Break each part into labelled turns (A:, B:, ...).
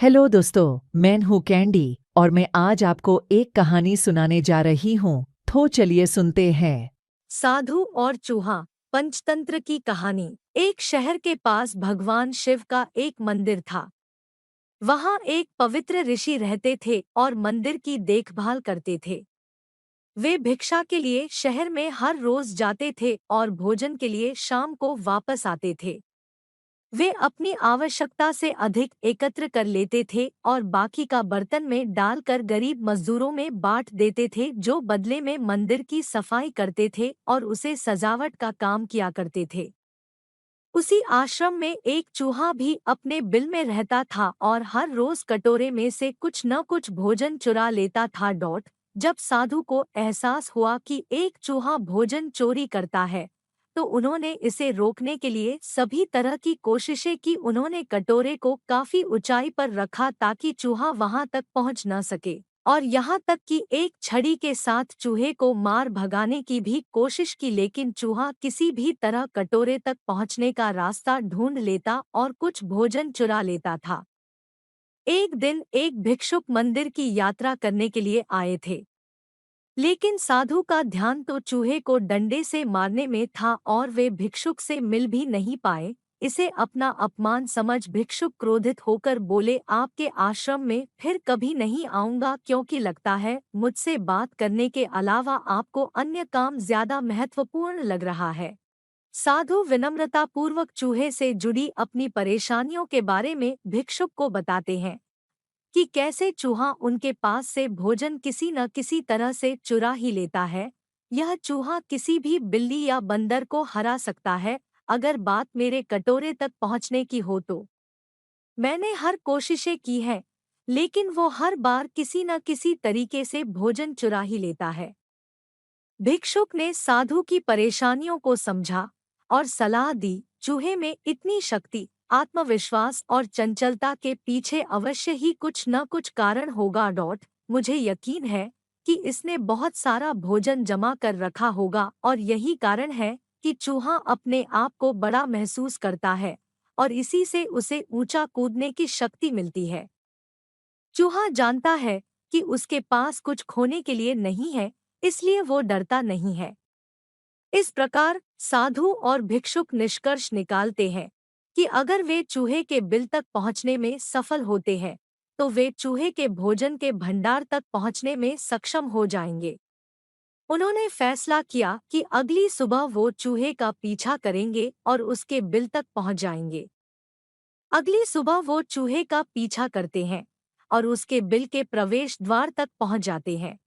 A: Hello दोस्तों, मैं हूँ कैंडी और मैं आज आपको एक कहानी सुनाने जा रही हूँ। तो चलिए सुनते हैं।
B: साधु और चूहा। पंचतंत्र की कहानी। एक शहर के पास भगवान शिव का एक मंदिर था। वहाँ एक पवित्र ऋषि रहते थे और मंदिर की देखभाल करते थे। वे भिक्षा के लिए शहर में हर रोज जाते थे और भोजन के लिए शाम को वापस आते थे। वे अपनी आवश्यकता से अधिक एकत्र कर लेते थे और बाकी का बर्तन में डालकर गरीब मजदूरों में बांट देते थे, जो बदले में मंदिर की सफाई करते थे और उसे सजावट का काम किया करते थे। उसी आश्रम में एक चूहा भी अपने बिल में रहता था और हर रोज कटोरे में से कुछ न कुछ भोजन चुरा लेता था। जब साधु को एहसास हुआ कि एक चूहा भोजन चोरी करता है, तो उन्होंने इसे रोकने के लिए सभी तरह की कोशिशें की। उन्होंने कटोरे को काफी ऊंचाई पर रखा ताकि चूहा वहां तक पहुंच न सके, और यहाँ तक कि एक छड़ी के साथ चूहे को मार भगाने की भी कोशिश की, लेकिन चूहा किसी भी तरह कटोरे तक पहुंचने का रास्ता ढूंढ लेता और कुछ भोजन चुरा लेता था। एक दिन एक भिक्षुक मंदिर की यात्रा करने के लिए आए थे, लेकिन साधु का ध्यान तो चूहे को डंडे से मारने में था और वे भिक्षुक से मिल भी नहीं पाए। इसे अपना अपमान समझ भिक्षुक क्रोधित होकर बोले, आपके आश्रम में फिर कभी नहीं आऊंगा, क्योंकि लगता है मुझसे बात करने के अलावा आपको अन्य काम ज्यादा महत्वपूर्ण लग रहा है। साधु विनम्रतापूर्वक चूहे से जुड़ी अपनी परेशानियों के बारे में भिक्षुक को बताते हैं कि कैसे चूहा उनके पास से भोजन किसी न किसी तरह से चुरा ही लेता है। यह चूहा किसी भी बिल्ली या बंदर को हरा सकता है। अगर बात मेरे कटोरे तक पहुंचने की हो तो मैंने हर कोशिशें की हैं, लेकिन वो हर बार किसी न किसी तरीके से भोजन चुरा ही लेता है। भिक्षुक ने साधु की परेशानियों को समझा और सलाह दी, चूहे में इतनी शक्ति, आत्मविश्वास और चंचलता के पीछे अवश्य ही कुछ न कुछ कारण होगा। मुझे यकीन है कि इसने बहुत सारा भोजन जमा कर रखा होगा और यही कारण है कि चूहा अपने आप को बड़ा महसूस करता है और इसी से उसे ऊंचा कूदने की शक्ति मिलती है। चूहा जानता है कि उसके पास कुछ खोने के लिए नहीं है, इसलिए वो डरता नहीं है। इस प्रकार साधु और भिक्षुक निष्कर्ष निकालते हैं कि अगर वे चूहे के बिल तक पहुंचने में सफल होते हैं, तो वे चूहे के भोजन के भंडार तक पहुंचने में सक्षम हो जाएंगे। उन्होंने फैसला किया कि अगली सुबह वो चूहे का पीछा करेंगे और उसके बिल तक पहुंच जाएंगे। अगली सुबह वो चूहे का पीछा करते हैं और उसके बिल के प्रवेश द्वार तक पहुंच जाते हैं।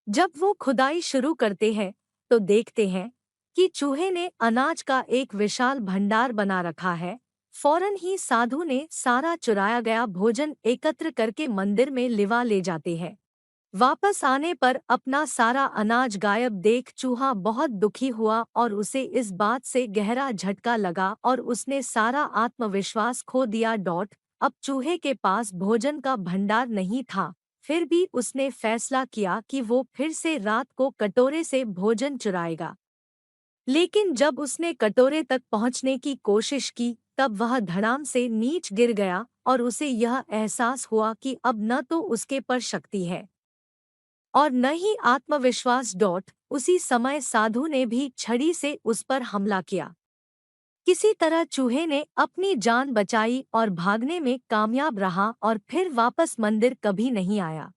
B: जब वो खुदाई शुरू करते हैं, तो देखते हैं कि चूहे ने अनाज का एक विशाल भंडार बना रखा है। फौरन ही साधु ने सारा चुराया गया भोजन एकत्र करके मंदिर में लिवा ले जाते हैं। वापस आने पर अपना सारा अनाज गायब देख चूहा बहुत दुखी हुआ और उसे इस बात से गहरा झटका लगा और उसने सारा आत्मविश्वास खो दिया। अब चूहे के पास भोजन का भंडार नहीं था, फिर भी उसने फैसला किया कि वो फिर से रात को कटोरे से भोजन चुराएगा। लेकिन जब उसने कटोरे तक पहुंचने की कोशिश की, तब वह धड़ाम से नीच गिर गया और उसे यह एहसास हुआ कि अब न तो उसके पर शक्ति है और न ही आत्मविश्वास। उसी समय साधु ने भी छड़ी से उस पर हमला किया। किसी तरह चूहे ने अपनी जान बचाई और भागने में कामयाब रहा और फिर वापस मंदिर कभी नहीं आया।